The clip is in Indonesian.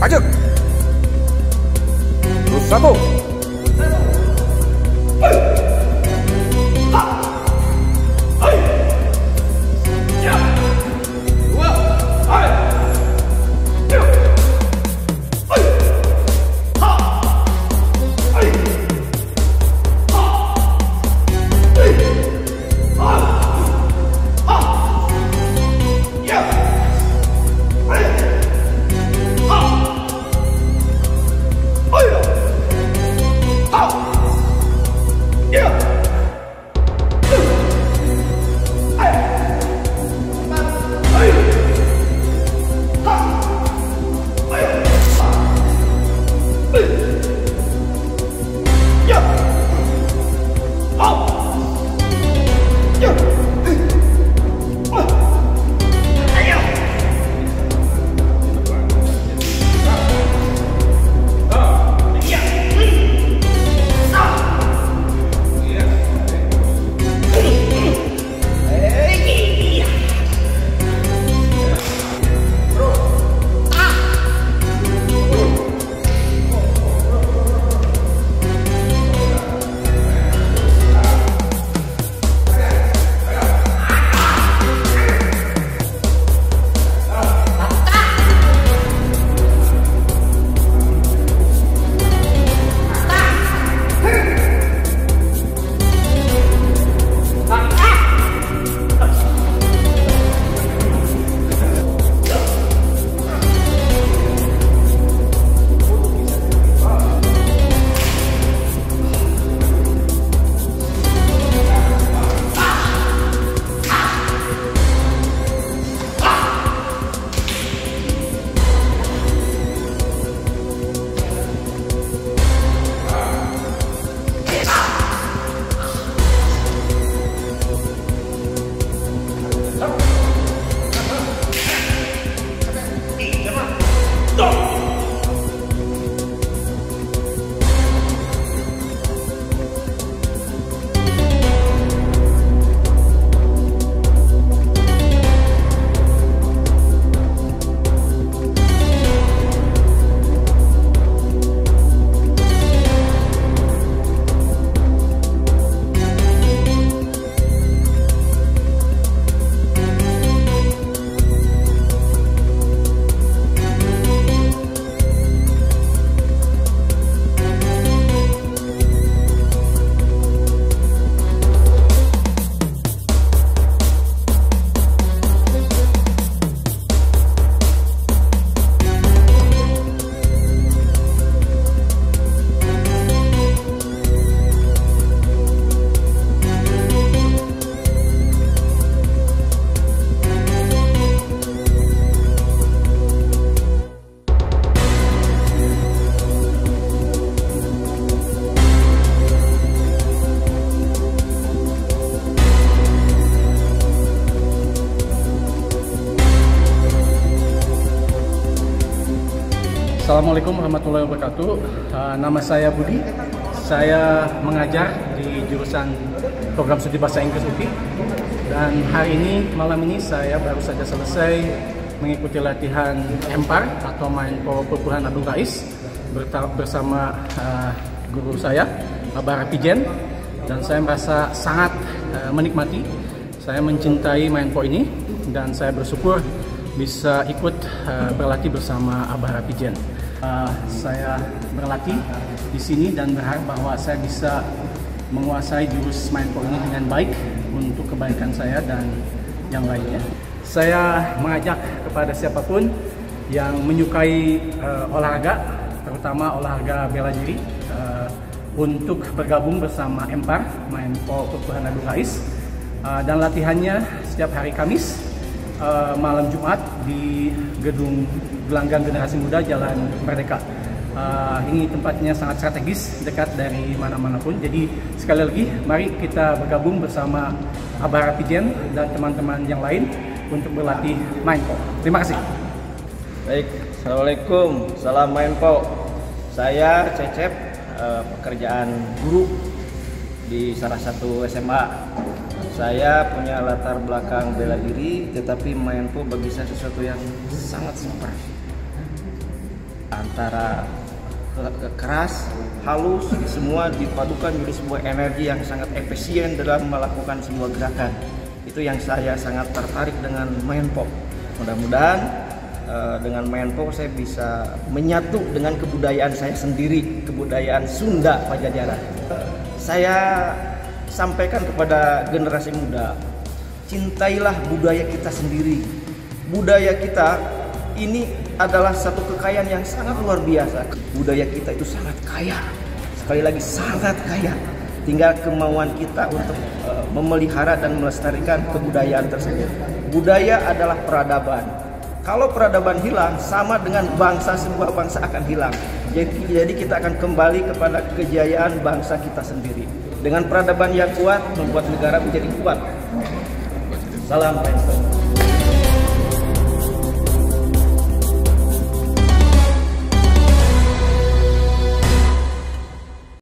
Maju. Terus satu. Assalamualaikum warahmatullahi wabarakatuh. Nama saya Budi. Saya mengajar di jurusan program studi bahasa Inggris UPI. Dan hari ini, malam ini saya baru saja selesai mengikuti latihan empar atau main po Perpuluhan Agung Rais bersama guru saya, Abah Rapijen. Dan saya merasa sangat menikmati. Saya mencintai main po ini dan saya bersyukur bisa ikut berlatih bersama Abah Rapijen. Saya berlatih di sini dan berharap bahwa saya bisa menguasai jurus main po ini dengan baik untuk kebaikan saya dan yang lainnya. Saya mengajak kepada siapapun yang menyukai olahraga, terutama olahraga bela diri, untuk bergabung bersama empar main po Perpuluhan Agung Rais, dan latihannya setiap hari Kamis, malam Jumat di gedung Gelanggang Generasi Muda Jalan Merdeka. Ini tempatnya sangat strategis, dekat dari mana-mana pun. Jadi sekali lagi, mari kita bergabung bersama Abah Rapijen dan teman-teman yang lain untuk berlatih main po. Terima kasih. Baik, assalamualaikum, salam main po. Saya Cecep, pekerjaan guru di salah satu SMA. Saya punya latar belakang bela diri, tetapi main po bagi saya sesuatu yang sangat super. antara keras, halus, semua dipadukan menjadi sebuah energi yang sangat efisien dalam melakukan sebuah gerakan. Itu yang saya sangat tertarik dengan main pop. Mudah-mudahan dengan main pop saya bisa menyatu dengan kebudayaan saya sendiri, kebudayaan Sunda Pajajaran. Saya sampaikan kepada generasi muda, cintailah budaya kita sendiri. Budaya kita ini adalah satu kekayaan yang sangat luar biasa. Budaya kita itu sangat kaya, sekali lagi sangat kaya. Tinggal kemauan kita untuk memelihara dan melestarikan kebudayaan tersebut. Budaya adalah peradaban. Kalau peradaban hilang, sama dengan sebuah bangsa akan hilang. Jadi kita akan kembali kepada kejayaan bangsa kita sendiri. Dengan peradaban yang kuat, membuat negara menjadi kuat. Salam.